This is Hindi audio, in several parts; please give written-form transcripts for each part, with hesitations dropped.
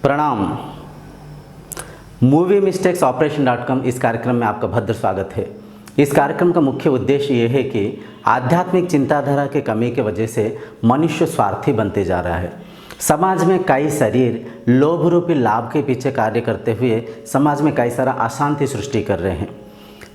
प्रणाम। मूवी मिस्टेक्स ऑपरेशन.com इस कार्यक्रम में आपका भद्र स्वागत है। इस कार्यक्रम का मुख्य उद्देश्य ये है कि आध्यात्मिक चिंताधारा के कमी की वजह से मनुष्य स्वार्थी बनते जा रहा है। समाज में कई शरीर लोभ रूपी लाभ के पीछे कार्य करते हुए समाज में कई सारा अशांति सृष्टि कर रहे हैं।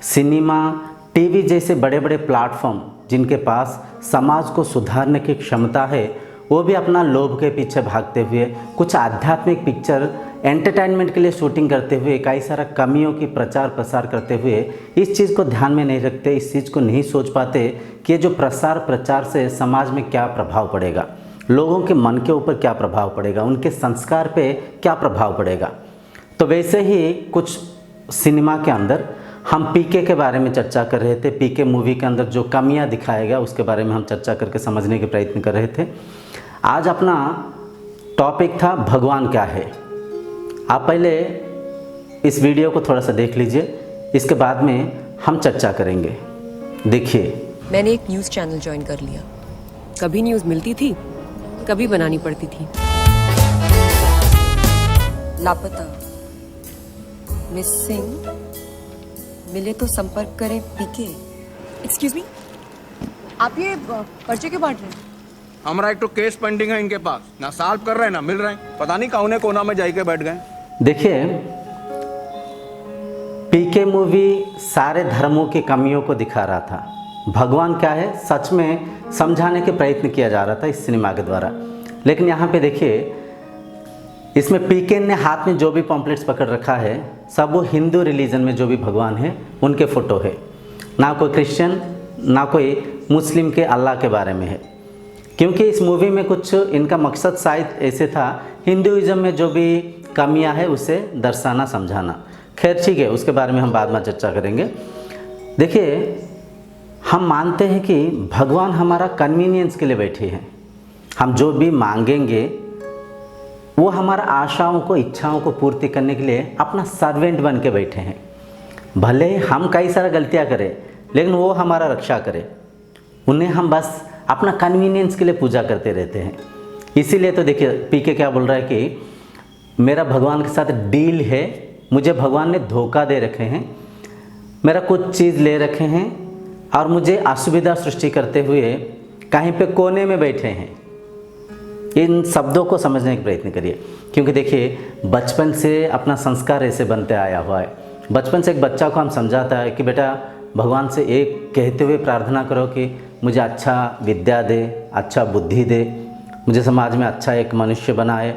सिनेमा, टीवी जैसे बड़े बड़े प्लेटफॉर्म जिनके पास समाज को सुधारने की क्षमता है, वो भी अपना लोभ के पीछे भागते हुए कुछ आध्यात्मिक पिक्चर एंटरटेनमेंट के लिए शूटिंग करते हुए कई सारा कमियों की प्रचार प्रसार करते हुए इस चीज़ को ध्यान में नहीं रखते, इस चीज़ को नहीं सोच पाते कि जो प्रसार प्रचार से समाज में क्या प्रभाव पड़ेगा, लोगों के मन के ऊपर क्या प्रभाव पड़ेगा, उनके संस्कार पे क्या प्रभाव पड़ेगा। तो वैसे ही कुछ सिनेमा के अंदर हम पीके के बारे में चर्चा कर रहे थे। पीके मूवी के अंदर जो कमियां दिखाया गया उसके बारे में हम चर्चा करके समझने के प्रयत्न कर रहे थे। आज अपना टॉपिक था भगवान क्या है। आप पहले इस वीडियो को थोड़ा सा देख लीजिए, इसके बाद में हम चर्चा करेंगे। देखिए, मैंने एक न्यूज़ चैनल ज्वाइन कर लिया। कभी न्यूज़ मिलती थी, कभी बनानी पड़ती थी। लापता, मिसिंग, मिले तो संपर्क करें पीके। एक्सक्यूज मी, आप ये पर्चे क्यों बांट रहे हैं? हमारा एक तो केस पेंडिंग है इनके पास, ना सॉल्व कर रहे हैं ना मिल रहे हैं। पता नहीं कौन कोना में जाके बैठ गए। देखिए, पीके मूवी सारे धर्मों की कमियों को दिखा रहा था। भगवान क्या है सच में समझाने के प्रयत्न किया जा रहा था इस सिनेमा के द्वारा। लेकिन यहाँ पे देखिए, इसमें पीके ने हाथ में जो भी पॉम्पलेट्स पकड़ रखा है सब वो हिंदू रिलीजन में जो भी भगवान है उनके फ़ोटो है, ना कोई क्रिश्चियन ना कोई मुस्लिम के अल्लाह के बारे में है। क्योंकि इस मूवी में कुछ इनका मकसद शायद ऐसे था, हिंदुइज्म में जो भी कमियां है उसे दर्शाना समझाना। खैर ठीक है, उसके बारे में हम बाद में चर्चा करेंगे। देखिए, हम मानते हैं कि भगवान हमारा कन्वीनियंस के लिए बैठे हैं। हम जो भी मांगेंगे वो हमारा आशाओं को, इच्छाओं को पूर्ति करने के लिए अपना सर्वेंट बन के बैठे हैं। भले हम कई सारा गलतियां करें लेकिन वो हमारा रक्षा करे। उन्हें हम बस अपना कन्वीनियंस के लिए पूजा करते रहते हैं। इसीलिए तो देखिए, पीके क्या बोल रहा है कि मेरा भगवान के साथ डील है, मुझे भगवान ने धोखा दे रखे हैं, मेरा कुछ चीज़ ले रखे हैं और मुझे असुविधा सृष्टि करते हुए कहीं पे कोने में बैठे हैं। इन शब्दों को समझने का प्रयत्न करिए। क्योंकि देखिए, बचपन से अपना संस्कार ऐसे बनते आया हुआ है। बचपन से एक बच्चा को हम समझाता है कि बेटा भगवान से एक कहते हुए प्रार्थना करो कि मुझे अच्छा विद्या दे, अच्छा बुद्धि दे, मुझे समाज में अच्छा एक मनुष्य बनाए,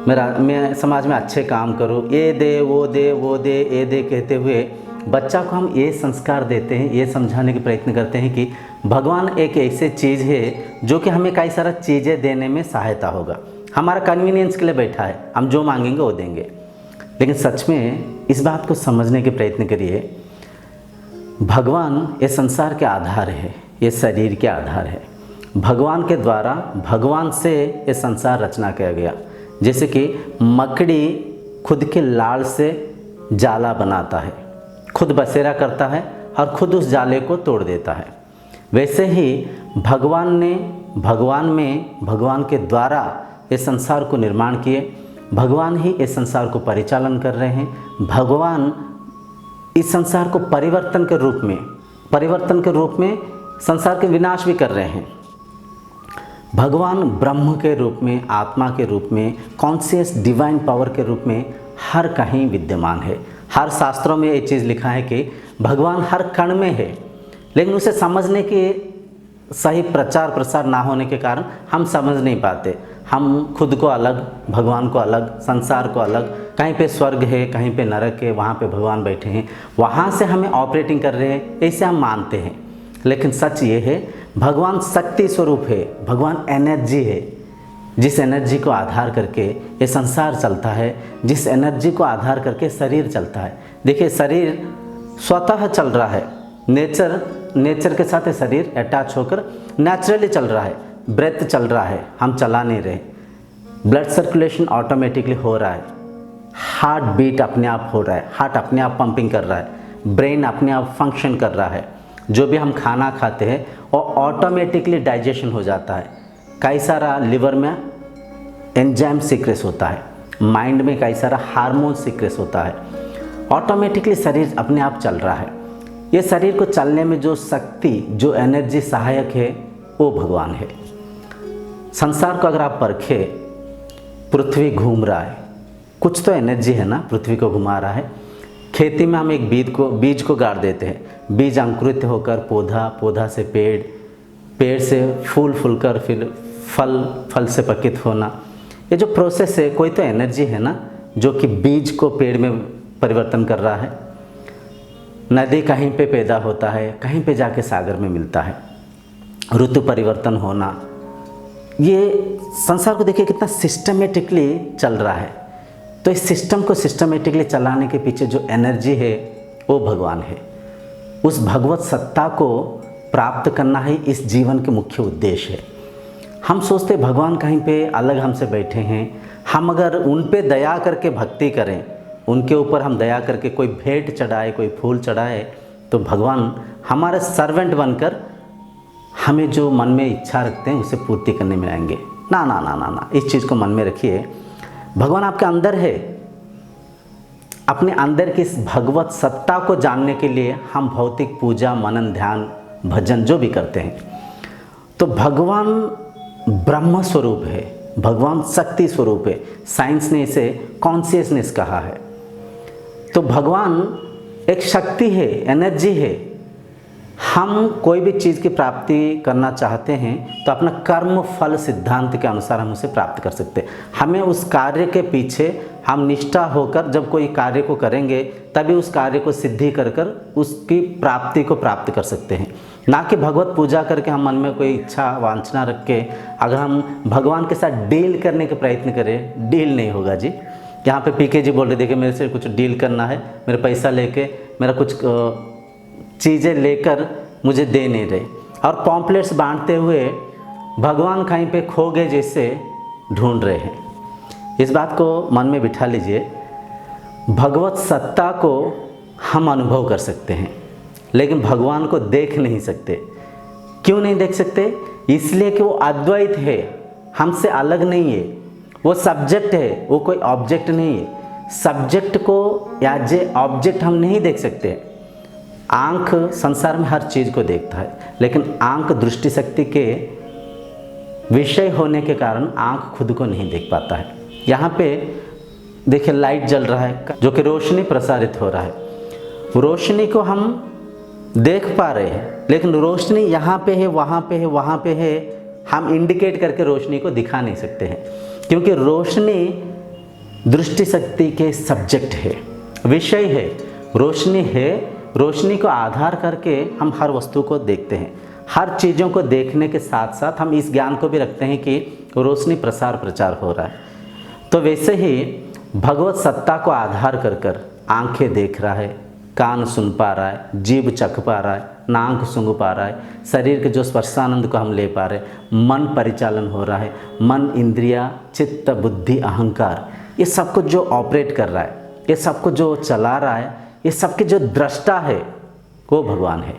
मैं समाज में अच्छे काम करूँ, ये दे वो दे वो दे ये दे कहते हुए बच्चा को हम ये संस्कार देते हैं, ये समझाने के प्रयत्न करते हैं कि भगवान एक ऐसी चीज़ है जो कि हमें कई सारा चीज़ें देने में सहायता होगा। हमारा कन्वीनियंस के लिए बैठा है, हम जो मांगेंगे वो देंगे। लेकिन सच में इस बात को समझने के प्रयत्न करिए, भगवान ये संसार के आधार है, ये शरीर के आधार है। भगवान के द्वारा, भगवान से ये संसार रचना किया गया। जैसे कि मकड़ी खुद के लाड़ से जाला बनाता है, खुद बसेरा करता है और खुद उस जाले को तोड़ देता है, वैसे ही भगवान के द्वारा इस संसार को निर्माण किए। भगवान ही इस संसार को परिचालन कर रहे हैं। भगवान इस संसार को परिवर्तन के रूप में संसार के विनाश भी कर रहे हैं। भगवान ब्रह्म के रूप में, आत्मा के रूप में, कॉन्शियस डिवाइन पावर के रूप में हर कहीं विद्यमान है। हर शास्त्रों में ये चीज़ लिखा है कि भगवान हर कण में है। लेकिन उसे समझने के सही प्रचार प्रसार ना होने के कारण हम समझ नहीं पाते। हम खुद को अलग, भगवान को अलग, संसार को अलग, कहीं पे स्वर्ग है, कहीं पे नरक है, वहाँ पे भगवान बैठे हैं, वहाँ से हमें ऑपरेटिंग कर रहे हैं, ऐसे हम मानते हैं। लेकिन सच ये है, भगवान शक्ति स्वरूप है, भगवान एनर्जी है। जिस एनर्जी को आधार करके ये संसार चलता है, जिस एनर्जी को आधार करके शरीर चलता है। देखिए, शरीर स्वतः चल रहा है, नेचर के साथ ये शरीर अटैच होकर नेचुरली चल रहा है। ब्रेथ चल रहा है, हम चला नहीं रहे। ब्लड सर्कुलेशन ऑटोमेटिकली हो रहा है, हार्ट बीट अपने आप हो रहा है, हार्ट अपने आप पंपिंग कर रहा है, ब्रेन अपने आप फंक्शन कर रहा है। जो भी हम खाना खाते हैं वो ऑटोमेटिकली डाइजेशन हो जाता है। कई सारा लिवर में एंजाइम सीक्रेट होता है, माइंड में कई सारा हार्मोन सीक्रेट होता है, ऑटोमेटिकली शरीर अपने आप चल रहा है। ये शरीर को चलने में जो शक्ति, जो एनर्जी सहायक है, वो भगवान है। संसार को अगर आप परखें, पृथ्वी घूम रहा है, कुछ तो एनर्जी है ना, पृथ्वी को घुमा रहा है। खेती में हम एक बीज को गाड़ देते हैं, बीज अंकुरित होकर पौधा, पौधा से पेड़, पेड़ से फूल, फूल कर फिर फल, फल से पकित होना। ये जो प्रोसेस है, कोई तो एनर्जी है ना जो कि बीज को पेड़ में परिवर्तन कर रहा है। नदी कहीं पे पैदा होता है, कहीं पे जाके सागर में मिलता है। ऋतु परिवर्तन होना, ये संसार को देखिए कितना सिस्टमेटिकली चल रहा है। तो इस सिस्टम को सिस्टमेटिकली चलाने के पीछे जो एनर्जी है वो भगवान है। उस भगवत सत्ता को प्राप्त करना ही इस जीवन के मुख्य उद्देश्य है। हम सोचते भगवान कहीं पे अलग हमसे बैठे हैं, हम अगर उन पे दया करके भक्ति करें, उनके ऊपर हम दया करके कोई भेंट चढ़ाए, कोई फूल चढ़ाए, तो भगवान हमारे सर्वेंट बनकर हमें जो मन में इच्छा रखते हैं उसे पूर्ति करने में आएंगे। ना ना ना ना ना, इस चीज़ को मन में रखिए। भगवान आपके अंदर है। अपने अंदर की इस भगवत सत्ता को जानने के लिए हम भौतिक पूजा, मनन, ध्यान, भजन जो भी करते हैं, तो भगवान ब्रह्म स्वरूप है, भगवान शक्ति स्वरूप है। साइंस ने इसे कॉन्शियसनेस कहा है। तो भगवान एक शक्ति है, एनर्जी है। हम कोई भी चीज़ की प्राप्ति करना चाहते हैं तो अपना कर्म फल सिद्धांत के अनुसार हम उसे प्राप्त कर सकते हैं। हमें उस कार्य के पीछे हम निष्ठा होकर जब कोई कार्य को करेंगे तभी उस कार्य को सिद्धि कर कर उसकी प्राप्ति को प्राप्त कर सकते हैं। ना कि भगवत पूजा करके हम मन में कोई इच्छा वांछना रख के अगर हम भगवान के साथ डील करने के प्रयत्न करें, डील नहीं होगा जी। यहाँ पे पीके जी बोल रहे, देखिए मेरे से कुछ डील करना है, मेरे पैसा लेके मेरा कुछ चीज़ें लेकर मुझे दे नहीं रहे, और पॉम्पलेट्स बांटते हुए भगवान कहीं पे खो गए जैसे ढूंढ रहे हैं। इस बात को मन में बिठा लीजिए। भगवत सत्ता को हम अनुभव कर सकते हैं, लेकिन भगवान को देख नहीं सकते। क्यों नहीं देख सकते? इसलिए कि वो अद्वैत है, हमसे अलग नहीं है। वो सब्जेक्ट है, वो कोई ऑब्जेक्ट नहीं है। सब्जेक्ट को एज ए ऑब्जेक्ट हम नहीं देख सकते। आँख संसार में हर चीज़ को देखता है, लेकिन आँख दृष्टि शक्ति के विषय होने के कारण आँख खुद को नहीं देख पाता है। यहाँ पे देखिए लाइट जल रहा है जो कि रोशनी प्रसारित हो रहा है। रोशनी को हम देख पा रहे हैं, लेकिन रोशनी यहाँ पे है, वहाँ पे है, वहाँ पे है, हम इंडिकेट करके रोशनी को दिखा नहीं सकते हैं, क्योंकि रोशनी दृष्टि शक्ति के सब्जेक्ट है, विषय है। रोशनी है, रोशनी को आधार करके हम हर वस्तु को देखते हैं। हर चीज़ों को देखने के साथ साथ हम इस ज्ञान को भी रखते हैं कि रोशनी प्रसार प्रचार हो रहा है। तो वैसे ही भगवत सत्ता को आधार कर कर आँखें देख रहा है, कान सुन पा रहा है, जीभ चख पा रहा है, नाक सूंघ पा रहा है, शरीर के जो स्पर्शानंद को हम ले पा रहे हैं, मन परिचालन हो रहा है, मन, इंद्रिया, चित्त, बुद्धि, अहंकार, ये सब कुछ जो ऑपरेट कर रहा है, ये सब कुछ जो चला रहा है, ये सबके जो दृष्टा है वो भगवान है।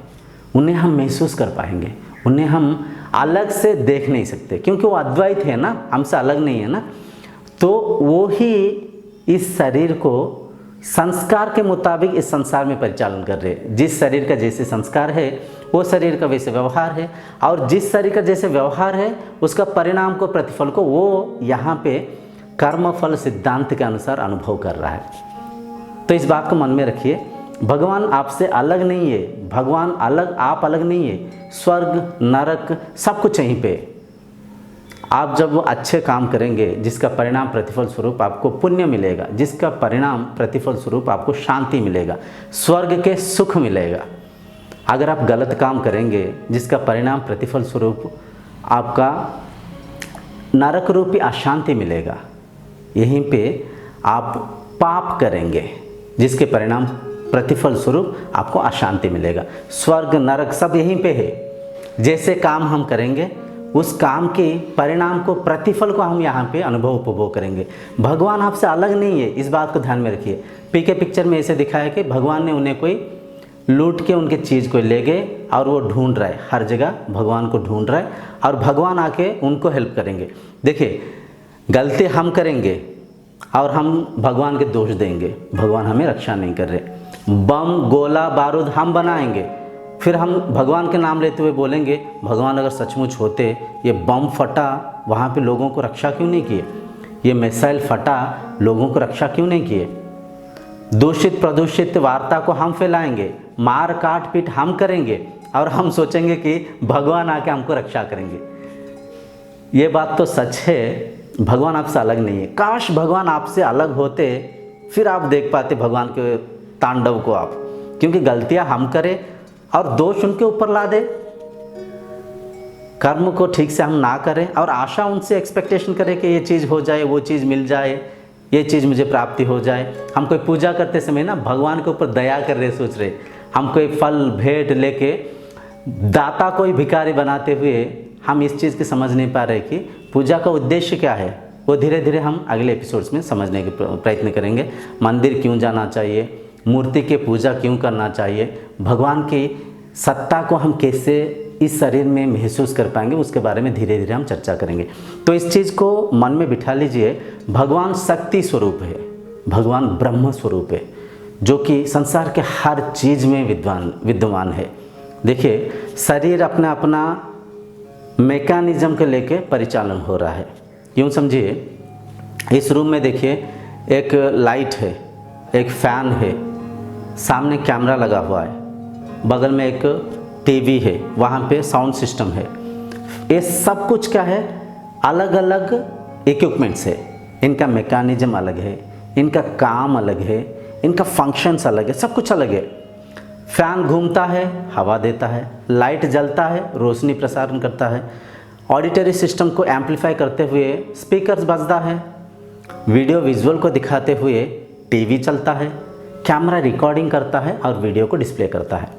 उन्हें हम महसूस कर पाएंगे, उन्हें हम अलग से देख नहीं सकते, क्योंकि वो अद्वैत है ना, हमसे अलग नहीं है ना। तो वो ही इस शरीर को संस्कार के मुताबिक इस संसार में परिचालन कर रहे हैं। जिस शरीर का जैसे संस्कार है वो शरीर का वैसे व्यवहार है, और जिस शरीर का जैसे व्यवहार है उसका परिणाम को, प्रतिफल को वो यहाँ पे कर्म फल सिद्धांत के अनुसार अनुभव कर रहा है। तो इस बात को मन में रखिए, भगवान आपसे अलग नहीं है, भगवान अलग, आप अलग नहीं है। स्वर्ग, नरक सब कुछ यहीं पे। आप जब वो अच्छे काम करेंगे जिसका परिणाम प्रतिफल स्वरूप आपको पुण्य मिलेगा, जिसका परिणाम प्रतिफल स्वरूप आपको शांति मिलेगा, स्वर्ग के सुख मिलेगा। अगर आप गलत काम करेंगे जिसका परिणाम प्रतिफल स्वरूप आपका नरक रूपी अशांति मिलेगा। यहीं पे आप पाप करेंगे जिसके परिणाम प्रतिफल स्वरूप आपको अशांति मिलेगा। स्वर्ग नरक सब यहीं पे है। जैसे काम हम करेंगे उस काम के परिणाम को, प्रतिफल को हम यहाँ पे अनुभव उपभोग करेंगे। भगवान आपसे अलग नहीं है, इस बात को ध्यान में रखिए। पीके पिक्चर में ऐसे दिखाया कि भगवान ने उन्हें कोई लूट के उनके चीज़ को ले गए और वो ढूंढ रहा है, हर जगह भगवान को ढूंढ रहा है, और भगवान आके उनको हेल्प करेंगे। देखिए गलती हम करेंगे और हम भगवान के दोष देंगे, भगवान हमें रक्षा नहीं कर रहे। बम गोला बारूद हम बनाएंगे, फिर हम भगवान के नाम लेते हुए बोलेंगे भगवान अगर सचमुच होते, ये बम फटा वहाँ पे लोगों को रक्षा क्यों नहीं किए, ये मिसाइल फटा लोगों को रक्षा क्यों नहीं किए। दूषित प्रदूषित वार्ता को हम फैलाएंगे, मार काट पीट हम करेंगे और हम सोचेंगे कि भगवान आके हमको रक्षा करेंगे। ये बात तो सच है, भगवान आपसे अलग नहीं है। काश भगवान आपसे अलग होते, फिर आप देख पाते भगवान के तांडव को आप, क्योंकि गलतियां हम करें और दोष उनके ऊपर ला दे, कर्म को ठीक से हम ना करें और आशा उनसे एक्सपेक्टेशन करें कि ये चीज़ हो जाए, वो चीज़ मिल जाए, ये चीज़ मुझे प्राप्ति हो जाए। हम कोई पूजा करते समय ना भगवान के ऊपर दया कर रहे, सोच रहे, हम कोई फल भेंट लेके दाता को ही भिखारी बनाते हुए हम इस चीज़ की समझ नहीं पा रहे कि पूजा का उद्देश्य क्या है। वो धीरे धीरे हम अगले एपिसोड्स में समझने के प्रयत्न करेंगे। मंदिर क्यों जाना चाहिए, मूर्ति की पूजा क्यों करना चाहिए, भगवान की सत्ता को हम कैसे इस शरीर में महसूस कर पाएंगे, उसके बारे में धीरे धीरे हम चर्चा करेंगे। तो इस चीज़ को मन में बिठा लीजिए, भगवान शक्ति स्वरूप है, भगवान ब्रह्म स्वरूप है, जो कि संसार के हर चीज़ में विद्यमान है। देखिए, शरीर अपना अपना मैकेनिज्म को लेके परिचालन हो रहा है। यूँ समझिए, इस रूम में देखिए एक लाइट है, एक फैन है, सामने कैमरा लगा हुआ है, बगल में एक टीवी है, वहाँ पे साउंड सिस्टम है। ये सब कुछ क्या है, अलग अलग इक्विपमेंट्स है, इनका मैकेनिज्म अलग है, इनका काम अलग है, इनका फंक्शंस अलग है, सब कुछ अलग है। फैन घूमता है, हवा देता है, लाइट जलता है, रोशनी प्रसारण करता है, ऑडिटरी सिस्टम को एम्पलीफाई करते हुए स्पीकर्स बजता है, वीडियो विजुअल को दिखाते हुए टीवी चलता है, कैमरा रिकॉर्डिंग करता है और वीडियो को डिस्प्ले करता है।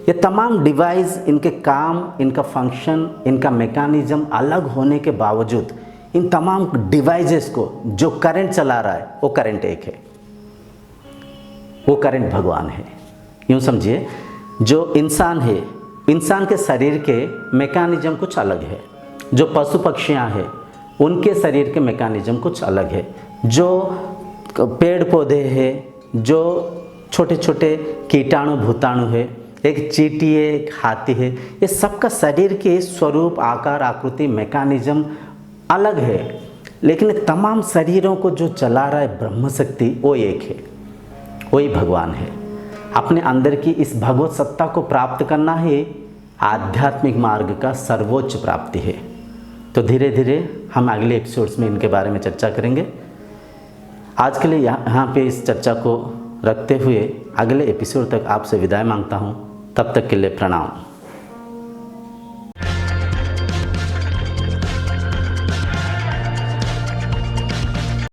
ये तमाम डिवाइस, इनके काम, इनका फंक्शन, इनका मैकेनिज्म अलग होने के बावजूद इन तमाम डिवाइसेस को जो करंट चला रहा है वो करंट एक है, वो करंट भगवान है। यूँ समझिए, जो इंसान है, इंसान के शरीर के मैकेनिज्म कुछ अलग है, जो पशु पक्षियाँ हैं उनके शरीर के मैकेनिज्म कुछ अलग है, जो पेड़ पौधे हैं, जो छोटे छोटे कीटाणु भूताणु है, एक चींटी है, एक हाथी है, ये सबका शरीर के स्वरूप, आकार, आकृति, मैकेनिज्म अलग है, लेकिन तमाम शरीरों को जो चला रहा है ब्रह्म शक्ति, वो एक है, वही भगवान है। अपने अंदर की इस भगवत सत्ता को प्राप्त करना ही आध्यात्मिक मार्ग का सर्वोच्च प्राप्ति है। तो धीरे धीरे हम अगले एपिसोड्स में इनके बारे में चर्चा करेंगे। आज के लिए यहाँ पे इस चर्चा को रखते हुए अगले एपिसोड तक आपसे विदाई मांगता हूँ। तब तक के लिए प्रणाम।